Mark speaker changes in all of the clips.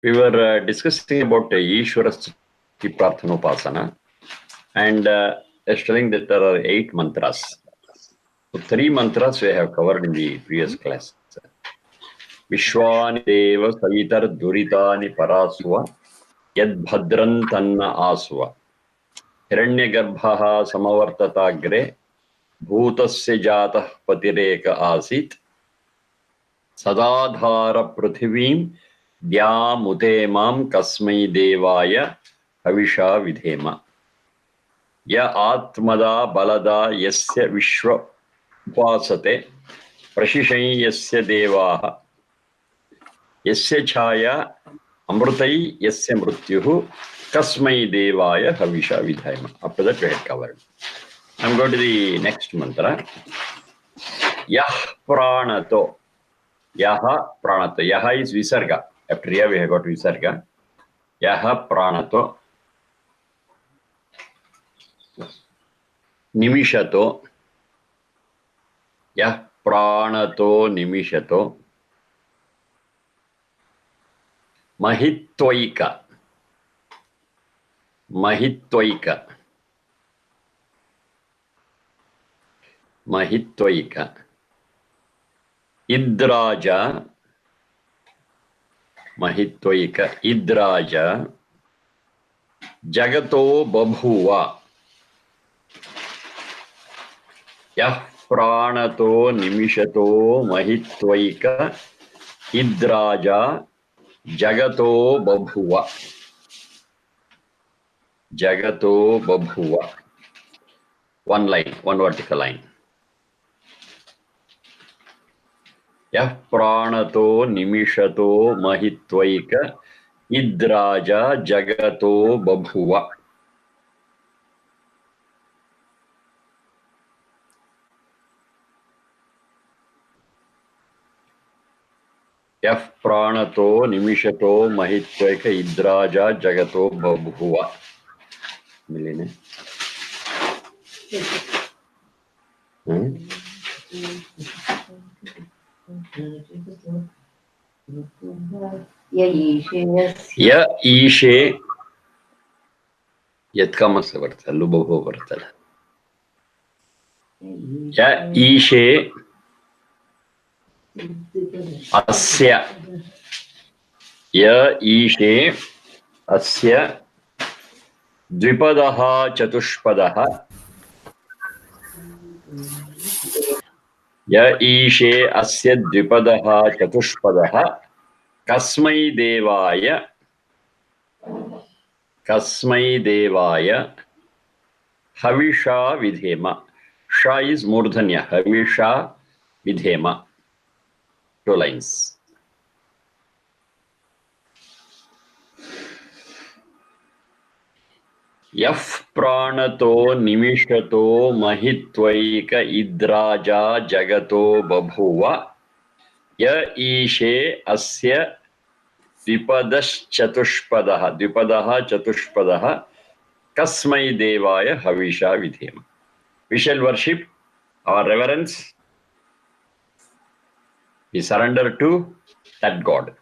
Speaker 1: We were discussing about Ishvara Stuti Prarthanopasana, and it's telling that there are 8 mantras. So 3 mantras we have covered in the previous class. Vishwani Deva Savitar Duritani Paraswa Yad Bhadran Tanna Aswa Hiranyagarbhaha Samavartatagre Bhutasya Jatah Patireka Asit Sadadhara Prithivim Dhyamute Kasmai Devaya Havisha Vidhema Ya Atmada Balada Yasya Vishwa Upasate Prashishay Yasya Devaha Yasya Chaya Amrutai Yasya Mrutyuhu Kasmai Devaya Havisha Vidhema. After that we had covered. I'm going to the next mantra. Yah Pranato. Yaha Pranato. Yaha is Visarga. After Riya we have got Visarga. Yaha Pranato. Nimishato. Yah Pranato Nimishato. Mahitvaika. Mahitvaika. Mahitvaika. Idraja. Mahitvaika. Idraja. Jagato Babhuva. Yah Pranato Nimishato Mahitvaika. Idraja. Jagato Babhuva. Jagato Babhuva. One line, one vertical line. Yah Pranato Nimishato Mahitvaika Idraja Jagato Babhuva. Yah Pranato Nimishato Mahitvaika Idraja Jagato Babhuva. Miline. Ya Ishe Yatkamasa Vartala, Lubho Vartala. Ya Ishe Asya. Ya Ishe Asya Dvipadaha Chatushpadaha. Ya Ishe Asya Dvipadaha Chatushpadaha Kasmai Devaya Havisha Vidhema. Sha is Murdhanya. Havisha Vidhema. 2 lines. Yaf Pranato Nimishato Mahitvaika Idraja Jagato Babhuva Ya Ishe Asya Dvipadash Chatushpadaha. Dvipadaha Chatushpadaha Kasmai Devaya Havisha Vidhema. We shall worship our reverence. We surrender to that God.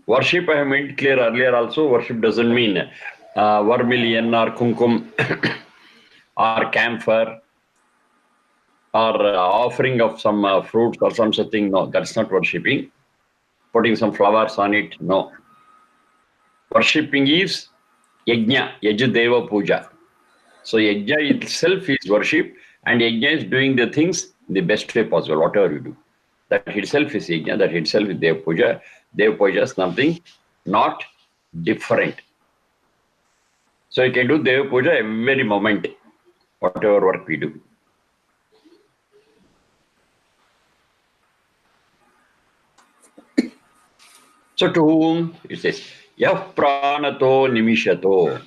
Speaker 1: Worship, I have made clear earlier also, worship doesn't mean vermilion or kumkum or camphor or offering of some fruits or some such thing. No, that's not worshipping. Putting some flowers on it, no. Worshipping is yajna, yajadeva puja. So yajna itself is worship, and yajna is doing the things the best way possible, whatever you do. That itself is yajna, that itself is Deva puja. Deva puja is something not different. So you can do Deva puja every moment, whatever work we do. So to whom it says, Yah Pranato Nimishato.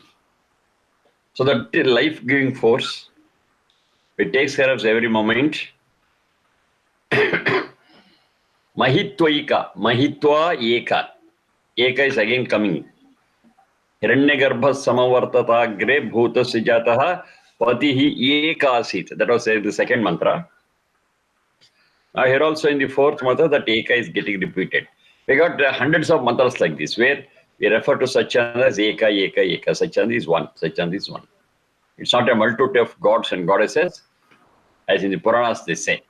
Speaker 1: So that life-giving force, it takes care of every moment. Mahitvaika, Mahitva Eka. Eka is again coming. Hiranyagarbha Samavartatagre Bhutasya Jataha Patihi Eka Asit. That was the second mantra. Here also in the 4th mantra, that Eka is getting repeated. We got hundreds of mantras like this, where we refer to Satchidananda as Eka, Eka, Eka. Satchidananda is one. Satchidananda is one. It's not a multitude of gods and goddesses, as in the Puranas they say.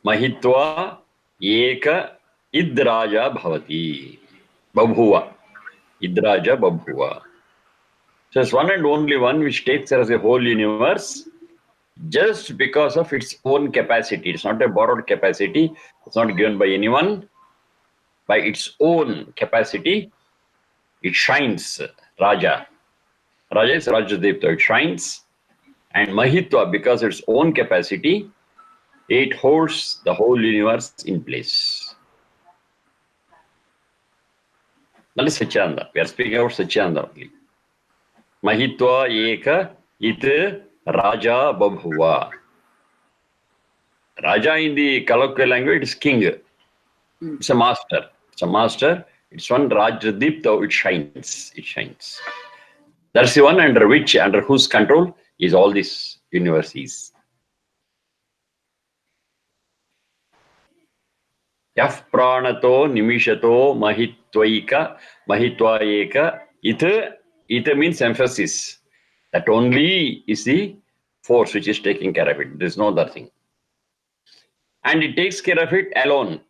Speaker 1: Mahitva Eka Idraja Bhavati. Babhuva. Idraja Babhuva. So it's one and only one which takes care of the whole universe just because of its own capacity. It's not a borrowed capacity. It's not given by anyone. By its own capacity, it shines. Raja. Raja is Rajadevta. It shines. And Mahitva, because of its own capacity, it holds the whole universe in place. That is Satchidananda. We are speaking about Satchidananda only. Mahitva Eka It Raja Babhuva. Raja in the colloquial language is king. It's a master. It's a master. It's one Rajadipta. It shines. It shines. That's the one under whose control is all this universe is. Yaf pranato nimishato mahitvaika mahitvaeka it means emphasis. That only is the force which is taking care of it. There's no other thing. And it takes care of it alone.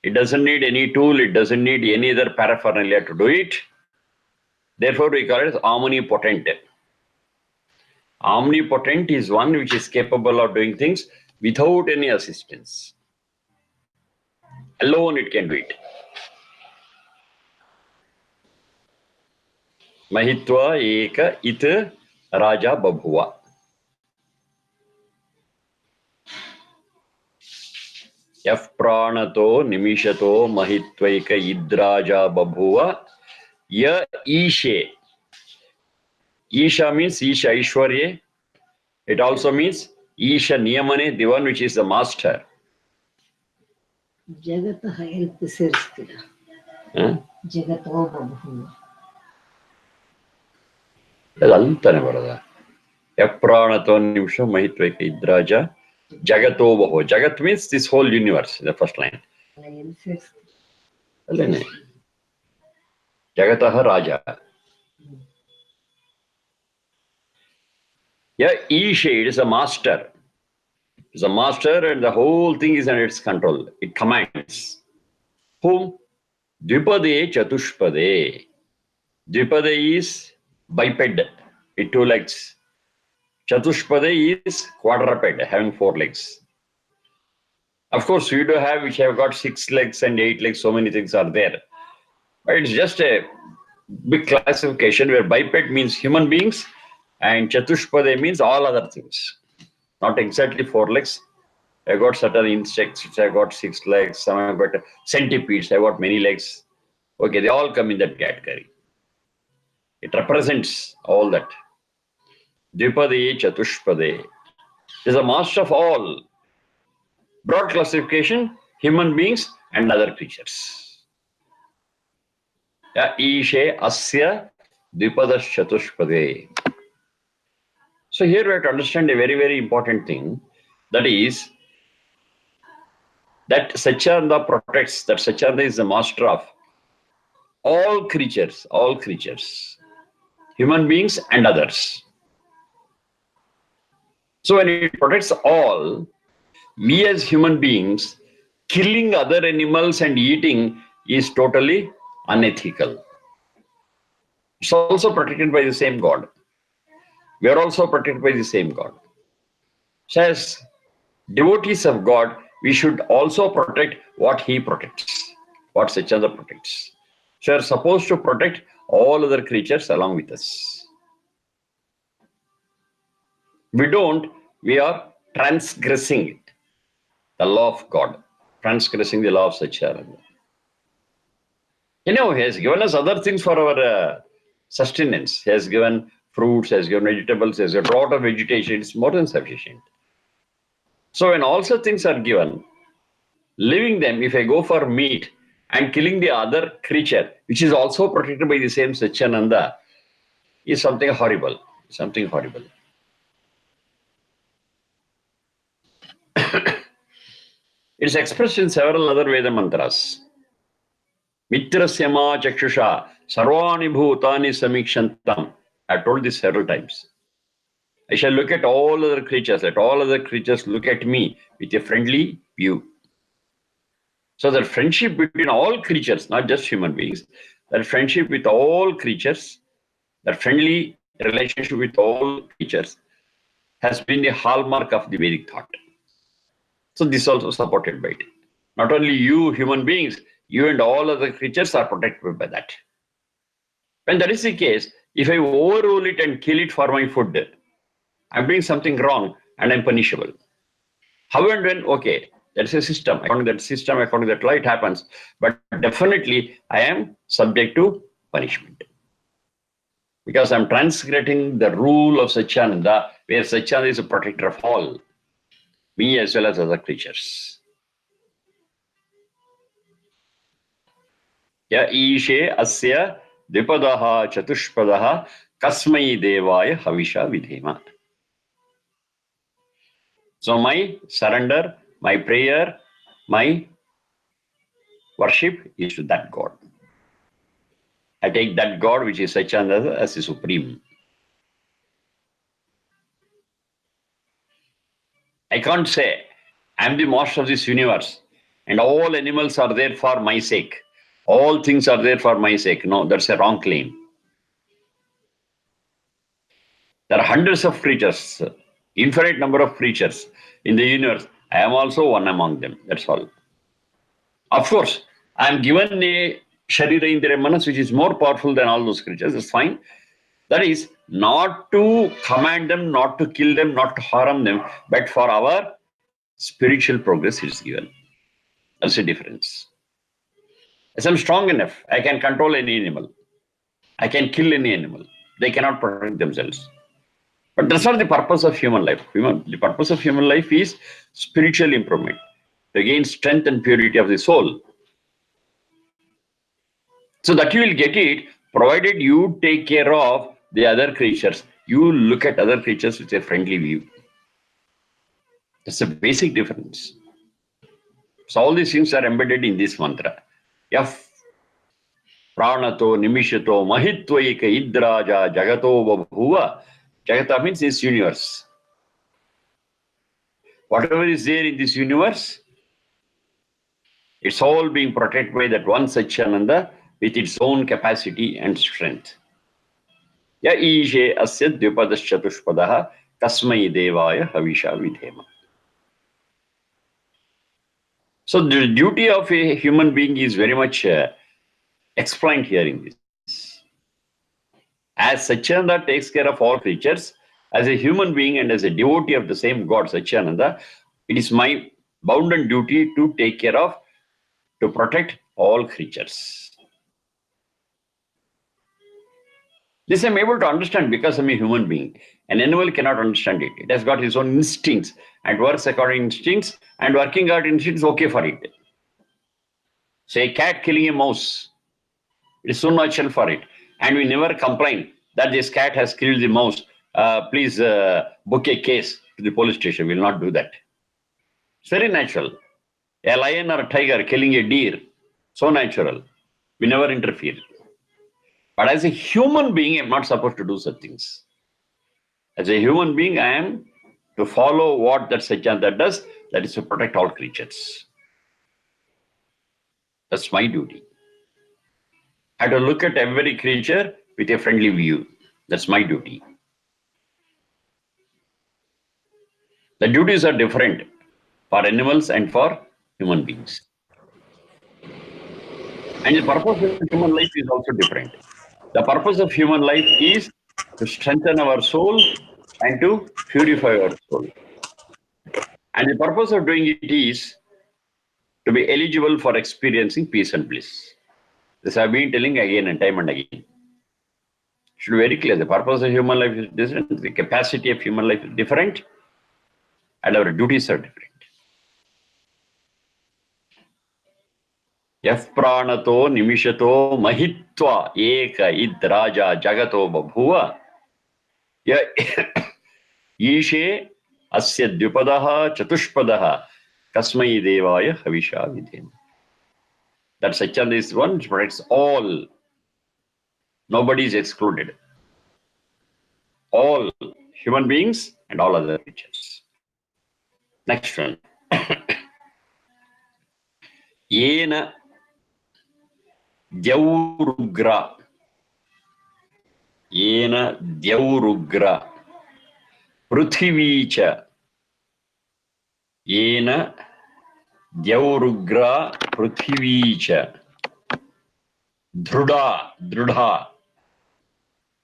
Speaker 1: It doesn't need any tool. It doesn't need any other paraphernalia to do it. Therefore, we call it omnipotent. Omnipotent is one which is capable of doing things without any assistance. Alone it can do it. Mahitva Eka It Raja Babhuva. Yaf pranato nimishato mahitvaika idraja babhuva ya ishe. Isha means Isha Ishwarye. It also means Isha Niyamane, the one which is the master.
Speaker 2: Jagataha help ಸೇರಿಸ್ತೀರಾ ಜಗತ್ತೋ ಬಹು
Speaker 1: ಅದಂತಾನೆ ಬರೋದ ಯಪ್ರಾಣತೋ ನಿಮಿಷ ಮಹಿತ್ವೈಕ ಇದ್ರಾಜ ಜಗತ್ತೋ ಬಹು. Jagat means this whole universe, the first line. ಅಲ್ಲೇನೆ ಜಗತಃ ರಾಜ. Yeah, Ishe, it is a master. It's a master and the whole thing is under its control. It commands. Whom? Dvipade Chatushpade. Dvipade is biped with 2 legs. Chatushpade is quadruped, having 4 legs. Of course, we do have which have got 6 legs and 8 legs, so many things are there. But it's just a big classification where biped means human beings and Chatushpade means all other things. Not exactly 4 legs. I got certain insects which have got 6 legs. Some have got centipedes. I got many legs. Okay, they all come in that category. It represents all that. Dvipade Chatushpade is a master of all. Broad classification, human beings and other creatures. Ya Ishe Asya Dvipada Chatushpade. So here we have to understand a very, very important thing. That is, that Satchidananda protects, that Satchidananda is the master of all creatures, human beings and others. So when it protects all, we as human beings, killing other animals and eating is totally unethical. It's also protected by the same God. We are also protected by the same God. So as devotees of God, we should also protect what He protects, what Satchidananda protects. So we are supposed to protect all other creatures along with us. We don't, we are transgressing the law of God, transgressing the law of Satchidananda. You know, He has given us other things for our sustenance. He has given fruits, He has given vegetables, He has given a lot of vegetation. It's more than sufficient. So when all such things are given, living them, if I go for meat and killing the other creature, which is also protected by the same Satchidananda, is something horrible. Something horrible. It's expressed in several other Veda mantras. Mitrasya ma chakshusha sarvani bhutani samikshantam. I've told this several times. I shall look at all other creatures, let all other creatures look at me with a friendly view. So that friendship between all creatures, not just human beings, that friendship with all creatures, that friendly relationship with all creatures has been the hallmark of the Vedic thought. So this is also supported by it. Not only you human beings, you and all other creatures are protected by that. When that is the case, if I overrule it and kill it for my food, I'm doing something wrong and I'm punishable. How and when? Okay, that's a system. According to that system, according to that law, it happens. But definitely, I am subject to punishment. Because I'm transgressing the rule of Satchidananda, where Satchidananda is a protector of all, me as well as other creatures. Ya ishe asya dvipadaha chatushpadaha kasmai devaya havisha vidhema. So my surrender, my prayer, my worship is to that God. I take that God, which is Satchidananda, as the supreme. I can't say, I'm the master of this universe, and all animals are there for my sake. All things are there for my sake. No, that's a wrong claim. There are hundreds of creatures, infinite number of creatures in the universe. I am also one among them. That's all. Of course, I am given a Sharira Indriya Manas, which is more powerful than all those creatures. That's fine. That is not to command them, not to kill them, not to harm them, but for our spiritual progress is given. That's the difference. As I'm strong enough, I can control any animal. I can kill any animal. They cannot protect themselves. But that's not the purpose of human life. The purpose of human life is spiritual improvement, to gain strength and purity of the soul. So that you will get it, provided you take care of the other creatures. You look at other creatures with a friendly view. That's a basic difference. So all these things are embedded in this mantra. Yaf pranato nimishato mahitvaika idraja jagato babhuva. Jagata means this universe. Whatever is there in this universe, it's all being protected by that one Satchidananda with its own capacity and strength. Ya ishe asya dvipadaschatushpadaha kasmai devaya havisha vidhema. So the duty of a human being is very much explained here in this. As Satchidananda takes care of all creatures, as a human being and as a devotee of the same God, Satchidananda, it is my bounden duty to take care of, to protect all creatures. This I'm able to understand because I'm a human being. An animal cannot understand it. It has got its own instincts and works according to instincts, and working out instincts is okay for it. Say a cat killing a mouse, it is so natural for it. And we never complain that this cat has killed the mouse. Please book a case to the police station. We will not do that. It's very natural. A lion or a tiger killing a deer, so natural. We never interfere. But as a human being, I'm not supposed to do such things. As a human being, I am to follow what that Satchidananda does, that is to protect all creatures. That's my duty. I have to look at every creature with a friendly view. That's my duty. The duties are different for animals and for human beings. And the purpose of human life is also different. The purpose of human life is to strengthen our soul and to purify our soul. And the purpose of doing it is to be eligible for experiencing peace and bliss. This I've been telling again and time and again. It should be very clear. The purpose of human life is different. The capacity of human life is different. And our duties are different. Yaf pranato nimishato mahitva eka id raja jagato babhuva. Ishe asya dvipadaha chatushpadaha Kasmai Devaya Havisha Vidhema. That satchel is one which protects all. Nobody is excluded. All human beings and all other creatures. Next one. Yena Dyaurugra. Yena Dyaurugra. Pruthivicha. Yena Dyaurugra Pruthivicha. Drudha.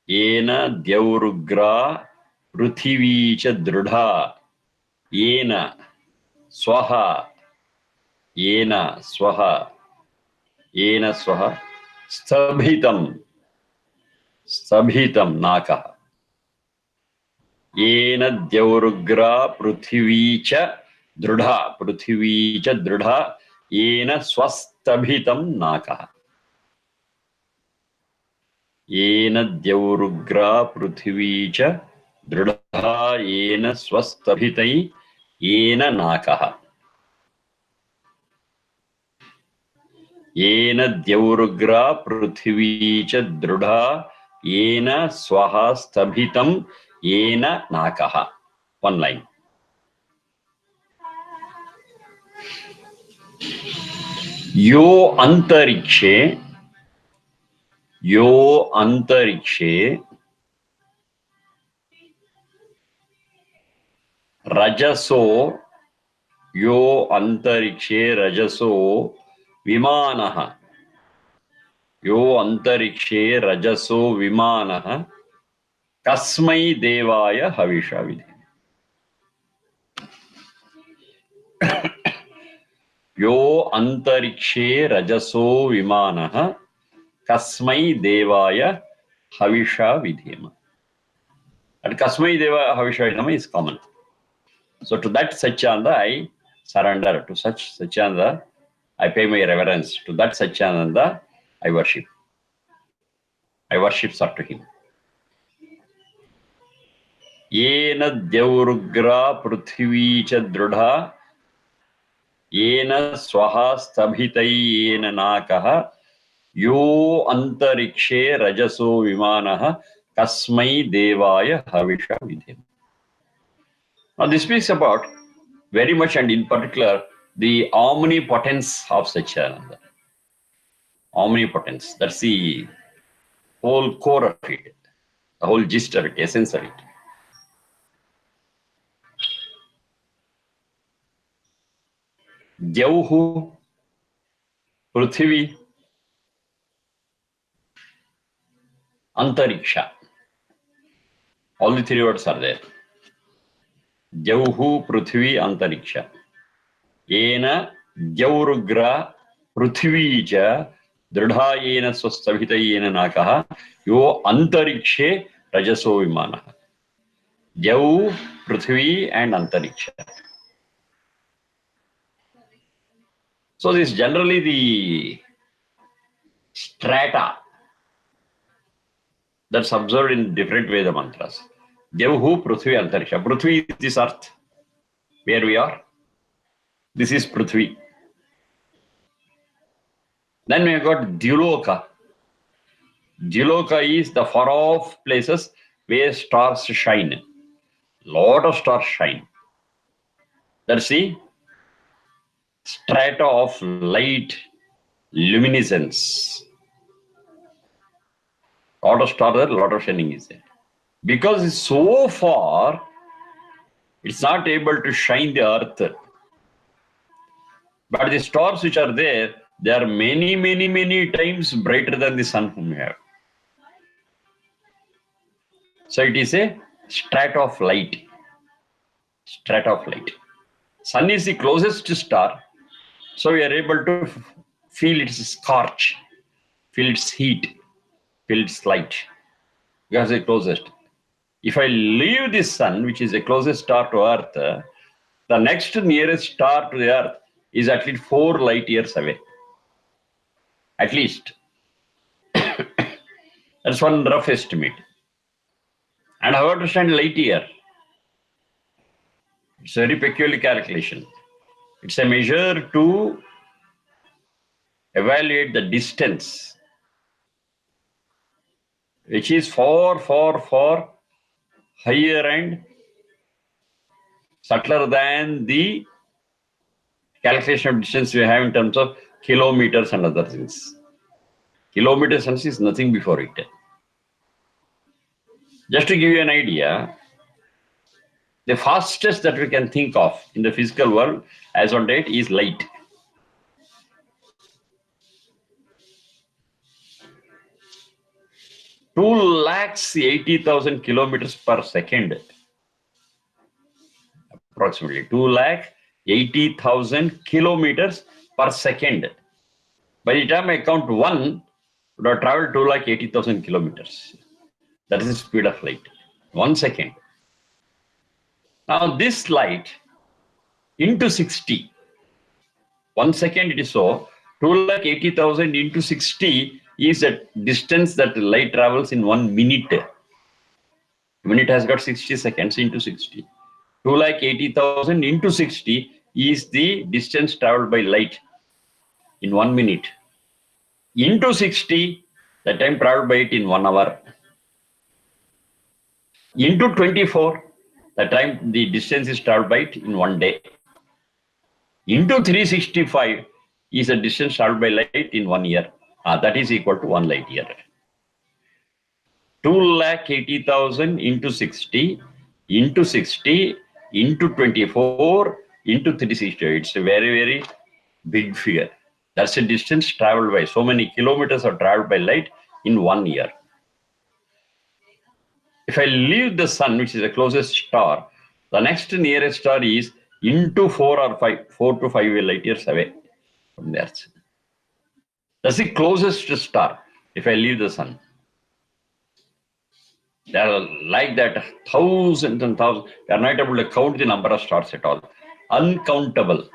Speaker 1: Yena Dyaurugra Pruthivicha Drudha. Yena Swaha. Yena Swaha. Yena Swaha. Stabhitam Nakaha. Yena Dyaurugra Pruthivicha Drudha. Yena Swastabhitam Nakaha. Yena Dyaurugra Pruthivicha Drudha. Yena Swastabhitai. Yena Nakaha. Yena Dyaurugra Pruthivicha Drudha. Yena Swaha Stabhitam. Yena Nakaha. One line. Yo Antarikshe Rajaso Vimanaha. Yo Antarikshe Rajaso Vimanaha Kasmai Devaya Havisha Vidhema. Yo Antarikshe Rajaso Vimanaha Kasmai Devaya Havisha Vidhema. And Kasmai Devaya Havisha Vidhema is common. So to that Satchidananda I surrender. To such Satchidananda I pay my reverence. To that Satchidananda I worship. I worship sir to him. Yena Dyaurugra Pruthivicha Drudha. Yena Swaha Stabhitai Yena Nakaha. Yo Antarikshe Rajaso Vimanaha Kasmai Devaya Havisha Vidhema. Now this speaks about very much and in particular the omnipotence of Satchidananda. Omnipotence. That's the whole core of it, the whole gist of it, essence of it. Dyauhu, Prithvi, Antariksha. All the three words are there. Dyauhu, Prithvi, Antariksha. Yena Dyaurugra Prithvija Dridha Yena Swastabhita Yena Nakaha Yo Antarikshe Rajaso Vimanaha. Dyau, Prithvi and Antariksha. So this is generally the strata that's observed in different Veda mantras. Dyauhu, Prithvi, Antariksha. Prithvi is this earth where we are. This is Prithvi. Then we have got Dyuloka. Dyuloka is the far off places where stars shine. Lot of stars shine. That's the strata of light, luminescence. Lot of stars there, lot of shining is there. Because it's so far, it's not able to shine the earth. But the stars which are there, they are many, many, many times brighter than the sun whom we have. So it is a strata of light. Strata of light. Sun is the closest star, so we are able to feel its scorch, feel its heat, feel its light, because it's the closest. If I leave the sun, which is the closest star to earth, the next nearest star to the earth is at least 4 light years away. At least. That's one rough estimate. And how to understand light year? It's a very peculiar calculation. It's a measure to evaluate the distance, which is far, far, far higher and subtler than the calculation of distance we have in terms of kilometers and other things. Kilometer distance is nothing before it. Just to give you an idea, the fastest that we can think of in the physical world as on date is light. Two lakhs 80,000 kilometers per second. Approximately 2,80,000 kilometers per second. By the time I count one, would have traveled 2,80,000 kilometers. That is the speed of light. 1 second. Now this light into 60. 1 second it is so. 2,80,000 into 60 is the distance that light travels in 1 minute. A minute has got 60 seconds into 60. 2,80,000 into 60 is the distance traveled by light in 1 minute. Into 60, the time traveled by it in 1 hour. Into 24, the distance is traveled by it in 1 day. Into 365 is the distance traveled by light in 1 year. That is equal to 1 light year. 2,80,000 into 60 into 60 into 24 into 360. It's a very, very big figure. That's the distance traveled by. So many kilometers are traveled by light in 1 year. If I leave the sun, which is the closest star, the next nearest star is into 4 to 5 light years away from the Earth. That's the closest star if I leave the sun. There are like that thousands and thousands. We are not able to count the number of stars at all. Uncountable,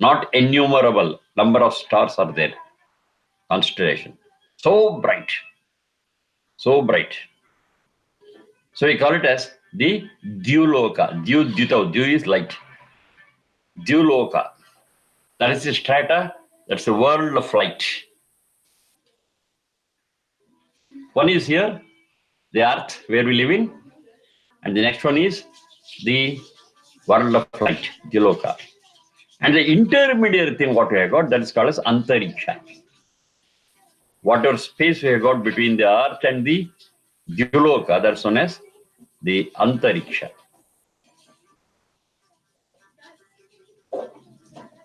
Speaker 1: not innumerable number of stars are there. Constellation. So bright. So bright. So we call it as the Dyuloka. Dyu is light. Dyuloka. That is the strata. That's the world of light. One is here, the earth where we live in, and the next one is the world of light, Dyuloka. And the intermediate thing what we have got, that is called as Antariksha. Whatever space we have got between the earth and the Dyuloka, that's known as the Antariksha.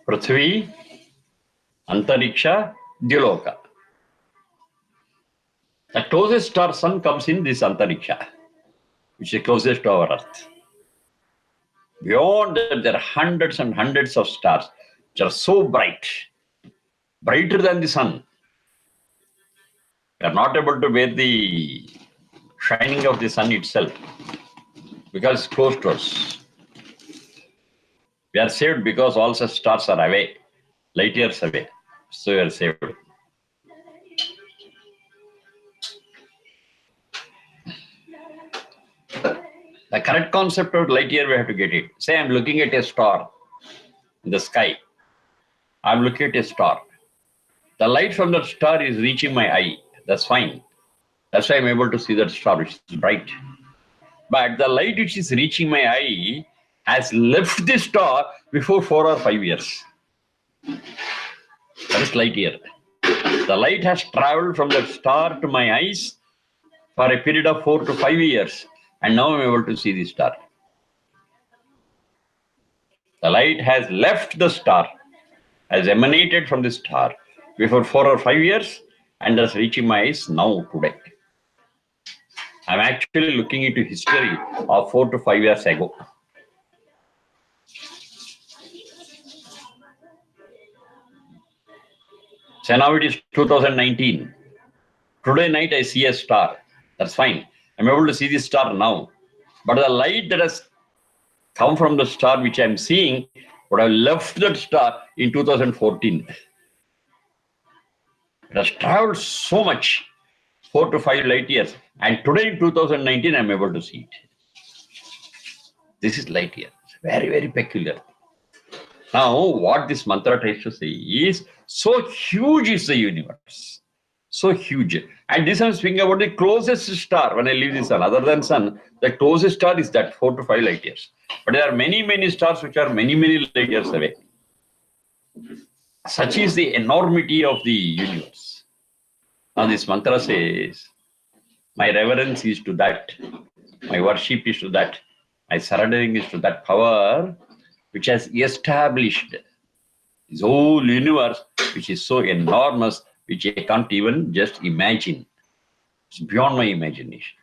Speaker 1: Prithvi, Antariksha, Dyuloka. The closest star sun comes in this Antariksha, which is closest to our earth. Beyond that, there are hundreds and hundreds of stars which are so bright, brighter than the sun. We are not able to bear the shining of the sun itself because it's close to us. We are saved because all such stars are away, light years away. So we are saved. The correct concept of light year, we have to get it. Say I'm looking at a star in the sky. I'm looking at a star. The light from that star is reaching my eye. That's fine. That's why I'm able to see that star, which is bright. But the light which is reaching my eye has left the star before 4 or 5 years. That is light year. The light has traveled from that star to my eyes for a period of 4 to 5 years. And now I'm able to see the star. The light has left the star, has emanated from the star before 4 or 5 years, and is reaching my eyes now today. I'm actually looking into history of 4 to 5 years ago. So now it is 2019. Today night I see a star. That's fine. I'm able to see the star now. But the light that has come from the star which I'm seeing would have left that star in 2014. It has traveled so much, 4 to 5 light years. And today in 2019, I'm able to see it. This is light year. It's very, very peculiar. Now, what this mantra tries to say is, so huge is the universe. So huge. And this I'm speaking about the closest star when I leave the sun. Other than sun, the closest star is that 4 to 5 light years. But there are many, many stars which are many, many light years away. Such is the enormity of the universe. Now this mantra says, my reverence is to that. My worship is to that. My surrendering is to that power which has established this whole universe, which is so enormous, which I can't even just imagine. It's beyond my imagination.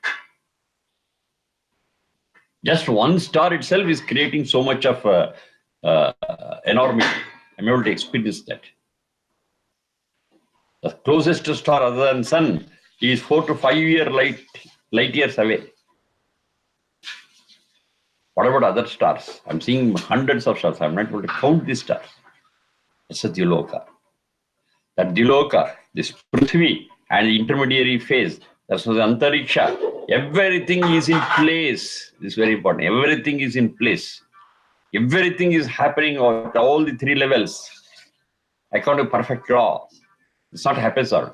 Speaker 1: Just one star itself is creating so much of enormity. I'm able to experience that. The closest star other than sun is 4 to 5 light years away. What about other stars? I'm seeing hundreds of stars. I'm not able to count these stars. It's a Diloka. That Diloka, this Prithvi and the intermediary phase, that's the Antariksha. Everything is in place. This is very important. Everything is in place. Everything is happening at all the 3 levels. According to perfect law. It's not haphazard.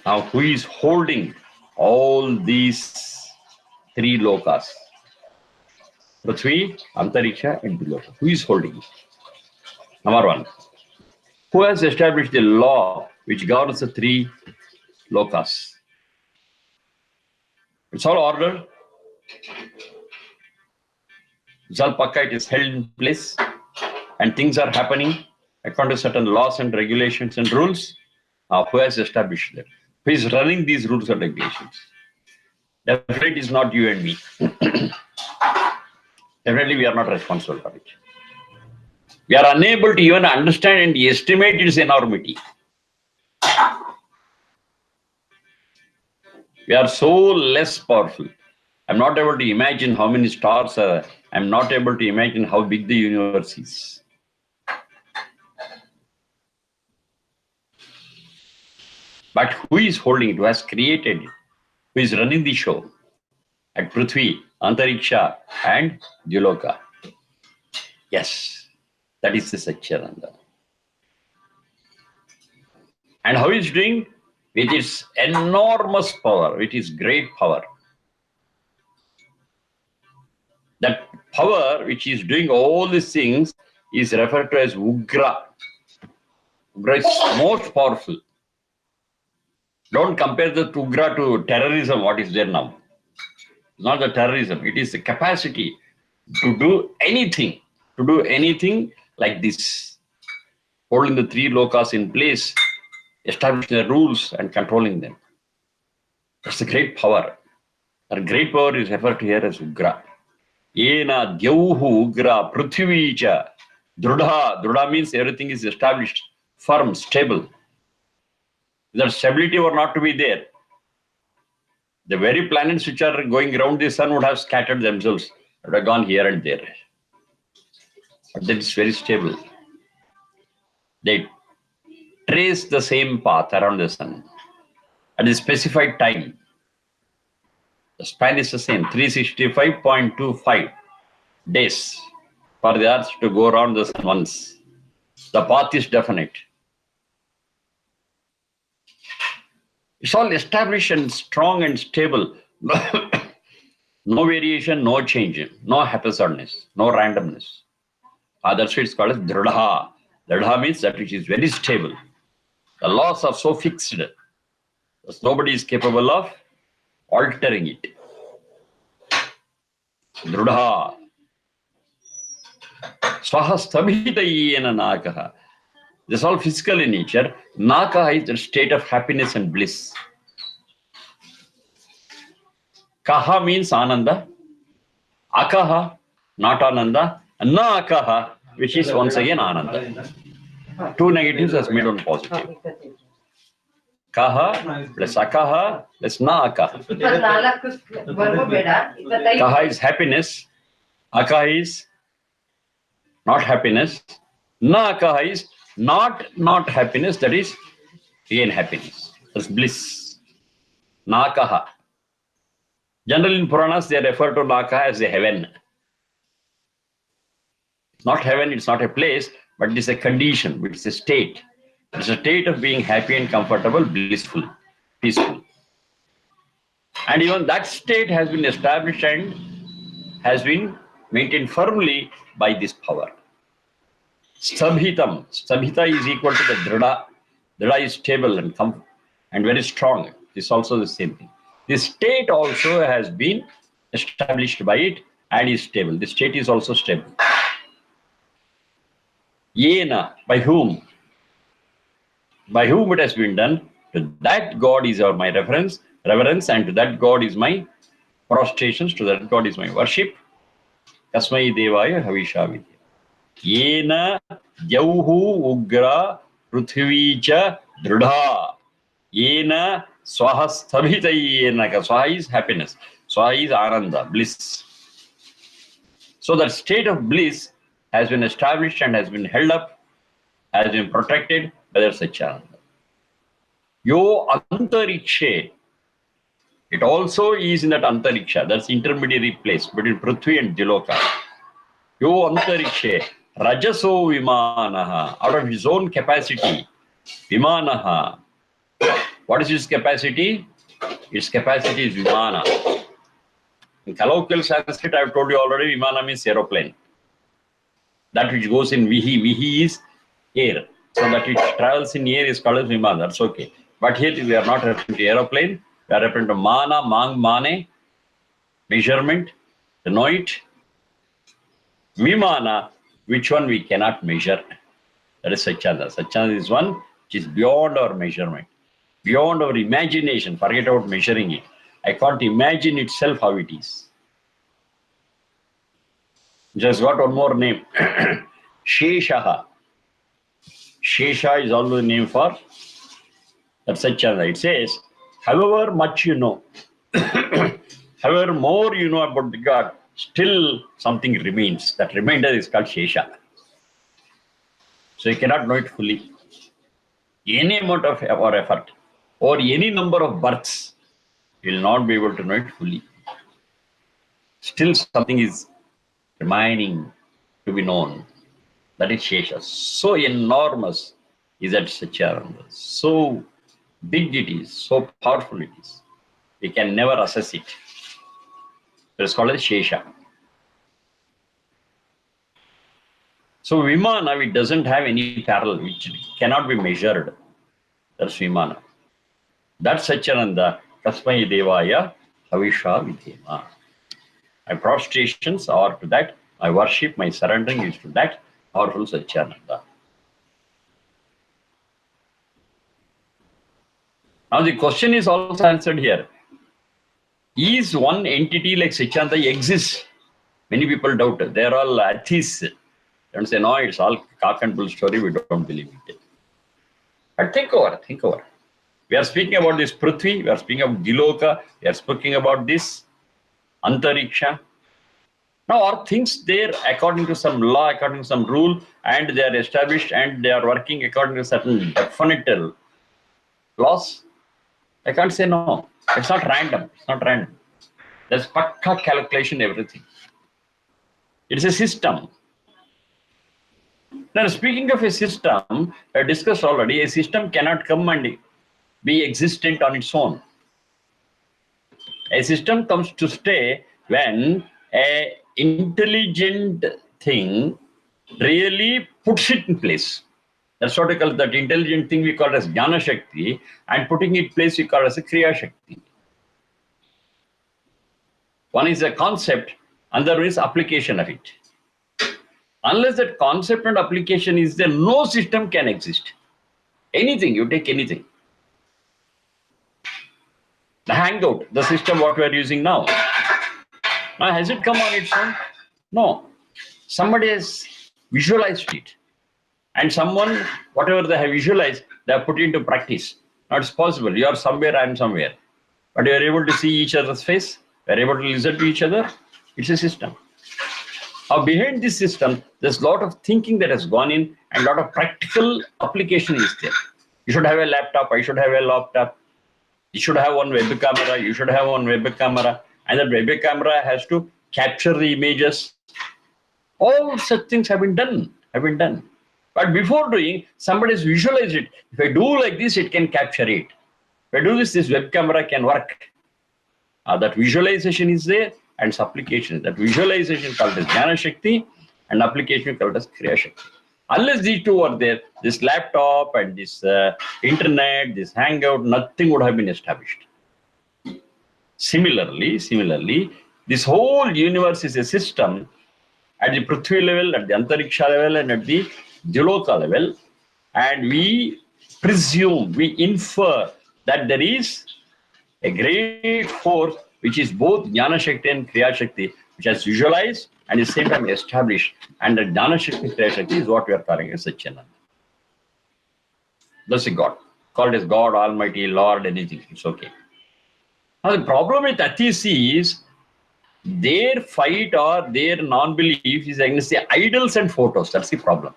Speaker 1: Now, who is holding all these 3 lokas? Prithvi, Antariksha, and Diloka. Who is holding it? Number 1. Who has established the law which governs the 3 lokas? It's all ordered. It's all pakka, it is held in place. And things are happening according to certain laws and regulations and rules. Now, who has established them? Who is running these rules and regulations? Definitely it is not you and me. Definitely we are not responsible for it. We are unable to even understand and estimate its enormity. We are so less powerful. I'm not able to imagine how many stars are. I'm not able to imagine how big the universe is. But who is holding it? Who has created it? Who is running the show? At Prithvi, Antariksha, and Diloka. Yes, that is the Satchidananda. And how is it doing? With its enormous power, with its great power. That power which is doing all these things is referred to as Ugra. Ugra is most powerful. Don't compare the Ugra to terrorism, what is there now. It's not the terrorism, it is the capacity to do anything like this. Holding the 3 lokas in place, establishing the rules and controlling them. That's a great power. That great power is referred to here as Ugra. Yena Dyauhu Ugra Prithvicha Drudha. Drudha means everything is established, firm, stable. That stability were not to be there, the very planets which are going around the sun would have scattered themselves, would have gone here and there. But that is very stable. They trace the same path around the sun at a specified time. The span is the same, 365.25 days for the earth to go around the sun once. The path is definite. It's all established and strong and stable. No variation, no change, no haphazardness, no randomness. That's why it's called as Dridha. Dridha means that which is very stable. The laws are so fixed that nobody is capable of altering it. Dridha. Swahastabhitayena nakaha. This is all physical in nature. Nakaha is the state of happiness and bliss. Kaha means Ananda. Akaha, not Ananda. Na Akaha, which is once again Ananda. 2 negatives has made 1 positive. Kaha plus Akaha plus Na Akaha. Kaha is happiness. Akaha is not happiness. Na Akaha is not happiness, that is again happiness. That's bliss. Nakaha. Generally in Puranas, they refer to Nakaha as the heaven. Not heaven, it's not a place, but it is a condition, it's a state. It's a state of being happy and comfortable, blissful, peaceful. And even that state has been established and has been maintained firmly by this power. Stabhitam. Stabhita is equal to the Drida. Drida is stable and very strong. It's also the same thing. This state also has been established by it and is stable. The state is also stable. Yena, by whom? By whom it has been done, to that God is my reverence, and to that God is my prostrations, to that God is my worship. Kasmai Devaya Havisha Vidya. Yena Jauhu Ugra Prithvicha Drudha. Yena Swahasthabhita Yena. Swaha is happiness. Swaha is Ananda, bliss. So that state of bliss has been established and has been held up, has been protected by that Satchananda. Yo Antarikshe. It also is in that Antariksha, that's intermediary place between Prithvi and Diloka. Yo Antarikshe. Rajaso Vimanaha. Out of his own capacity. Vimanaha. What is his capacity? His capacity is Vimana. In colloquial Sanskrit, I have told you already, Vimana means aeroplane. That which goes in Vihi. Vihi is air. So that it travels in air is called as Vimana. That's okay. But here we are not referring to aeroplane. We are referring to Mana, Mang, Mane, measurement, to know it. Vimana, which one we cannot measure. That is Satchananda. Satchananda is one which is beyond our measurement, beyond our imagination. Forget about measuring it. I can't imagine itself how it is. Just got one more name. Sheshaha. Shesha is also the name for that Satchananda. It says, however much you know, however more you know about the God, still something remains. That remainder is called Shesha. So you cannot know it fully. Any amount of or effort or any number of births, you will not be able to know it fully. Still something is remaining to be known. That is Shesha. So enormous is that Satchananda. So big it is, so powerful it is. We can never assess it. It is called as Shesha. So Vimana, it doesn't have any parallel, which cannot be measured. That's Vimana. That's Satchananda. Kasmai Devaya Havisha Vidhema. My prostrations are to that. My worship, my surrendering is to that powerful Satchananda. Now the question is also answered here. Is one entity like Satchananda exists? Many people doubt it. They are all atheists. And say, no, it's all cock and bull story, we don't believe it. But think over. We are speaking about this Prithvi, we are speaking of Diloka, we are speaking about this Antariksha. Now, are things there according to some law, according to some rule, and they are established and they are working according to certain definite laws? I can't say no. It's not random. It's not random. There's pakka calculation, everything. It's a system. Now, speaking of a system, I discussed already, a system cannot come and be existent on its own. A system comes to stay when an intelligent thing really puts it in place. That's what we call that intelligent thing we call as Jnana Shakti, and putting it in place we call as a Kriya Shakti. One is a concept, another is application of it. Unless that concept and application is there, no system can exist. Anything, you take anything. The Hangout, the system what we are using now. Now, has it come on its own? No. Somebody has visualized it. And someone, whatever they have visualized, they have put into practice. Now, it's possible. You are somewhere, I am somewhere. But you are able to see each other's face. You are able to listen to each other. It's a system. Now, behind this system, there's a lot of thinking that has gone in and a lot of practical application is there. You should have a laptop. I should have a laptop. You should have one web camera. You should have one web camera. And that web camera has to capture the images All such things have been done. But before doing, somebody has visualized it. If I do like this, it can capture it. If I do this, this web camera can work. That visualization is there, and supplication. That visualization called as Jnana Shakti, and application called as Kriya Shakti. Unless these two are there, this laptop and this internet, this hangout, nothing would have been established. Similarly, this whole universe is a system at the Prithvi level, at the Antariksha level, and at the Diloka level. And we presume, we infer that there is a great force which is both Jnana Shakti and Kriya Shakti, which has visualized and at the same time established. And the Jnana Shakti, Kriya Shakti is what we are calling as Satchidananda. That's a God. Called as God, Almighty, Lord, anything. It's okay. Now the problem with atheists is their fight or their non-belief is against the idols and photos. That's the problem.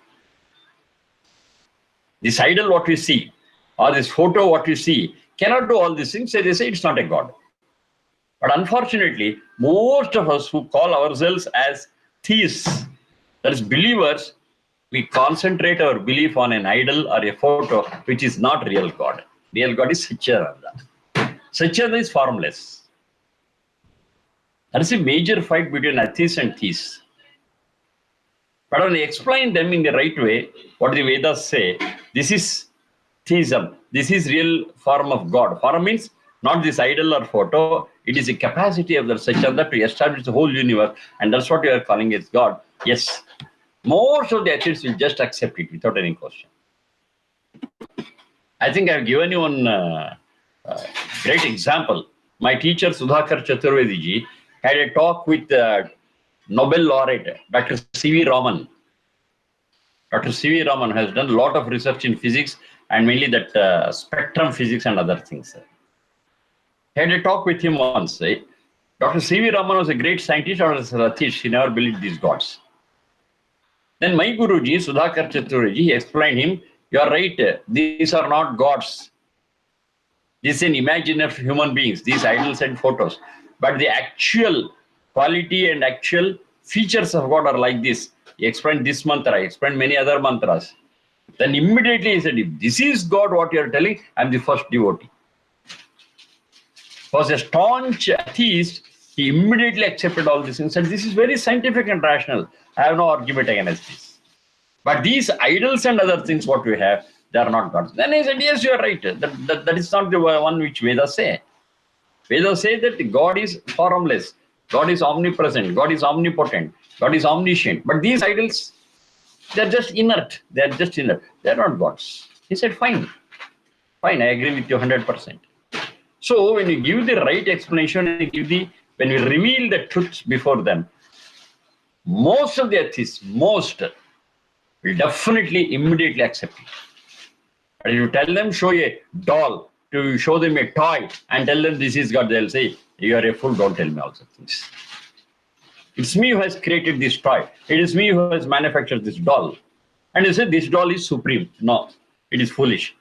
Speaker 1: This idol, what we see, or this photo, what we see, cannot do all these things. So they say it's not a God. But unfortunately, most of us who call ourselves as theists, that is believers, we concentrate our belief on an idol or a photo, which is not real God. Real God is Satchidananda. Satchidananda is formless. That is a major fight between atheists and theists. But when I explain them in the right way, what the Vedas say, this is theism. This is real form of God. Form means not this idol or photo. It is the capacity of the Satchidananda to establish the whole universe. And that's what we are calling as God. Yes, most of the atheists will just accept it without any question. I think I've given you one great example. My teacher, Sudhakar Chaturvedi ji, had a talk with Nobel laureate, Dr. C.V. Raman. Dr. C.V. Raman has done a lot of research in physics and mainly that spectrum physics and other things. I had a talk with him once. Dr. C.V. Raman was a great scientist or as a atheist. He never believed these gods. Then my Guruji, Sudhakar Chaturvedi, he explained him, you are right, these are not gods. This is an imagination of human beings, these idols and photos. But the actual quality and actual features of God are like this. He explained this mantra, he explained many other mantras. Then immediately he said, if this is God, what you are telling, I am the first devotee. Was a staunch atheist, he immediately accepted all these things and this is very scientific and rational. I have no argument against this. But these idols and other things what we have, they are not gods. Then he said, yes, you are right. That is not the one which Vedas say. Vedas say that God is formless, God is omnipresent, God is omnipotent, God is omniscient. But these idols, they are just inert. They are just inert. They are not gods. He said, fine, I agree with you 100%. So when you give the right explanation, when you reveal the truths before them, most of the atheists, will definitely immediately accept it. But if you tell them, show a doll, to show them a toy and tell them this is God, they'll say, you are a fool, don't tell me all such things. It's me who has created this toy. It is me who has manufactured this doll. And you say, this doll is supreme. No, it is foolish.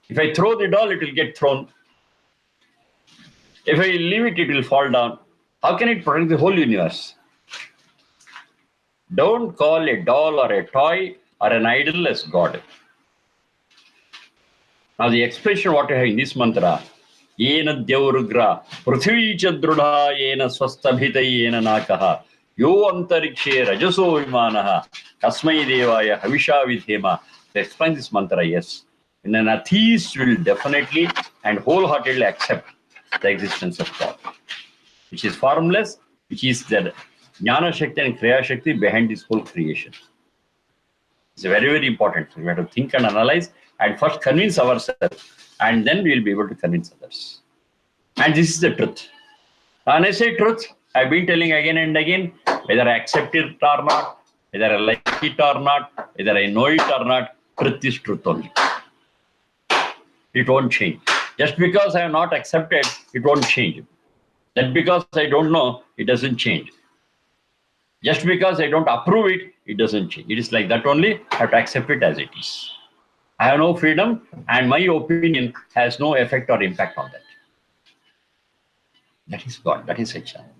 Speaker 1: If I throw the doll, it will get thrown. If I leave it, it will fall down. How can it protect the whole universe? Don't call a doll or a toy or an idol as God. Now the expression what you have in this mantra, Yena Devrugra, Prithvi Chadrudha, Yena Swastabhita, Yena Nakaha, Yo Antarikshe, Rajaso Vimanaha, Kasmai Devaya, Havisha Vidhema. To explain this mantra, yes. And an atheist will definitely and wholeheartedly accept the existence of God, which is formless, which is the Jnana Shakti and Kriya Shakti behind this whole creation. It's very, very important. We have to think and analyze and first convince ourselves, and then we will be able to convince others. And this is the truth. When I say truth, I've been telling again and again, whether I accept it or not, whether I like it or not, whether I know it or not, truth is truth only. It won't change. Just because I have not accepted, it won't change. That because I don't know, it doesn't change. Just because I don't approve it, it doesn't change. It is like that only. I have to accept it as it is. I have no freedom, and my opinion has no effect or impact on that. That is God. That is Satchidananda.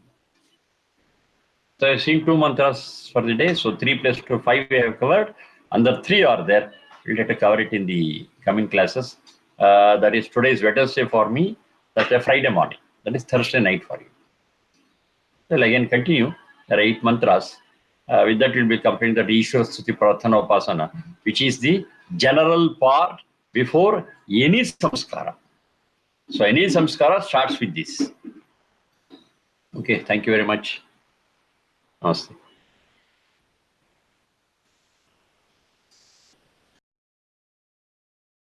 Speaker 1: So I've seen 2 mantras for the day. So 3 plus 2, 5 we have covered. Under 3 are there. We'll have to cover it in the coming classes. That is today is Wednesday for me. That's a Friday morning. That is Thursday night for you. We'll again continue. There are 8 mantras. With that, we'll be completing the Ishwara Stuti Prarthana Upasana, which is the general part before any samskara. So any samskara starts with this. Okay, thank you very much. Namaste.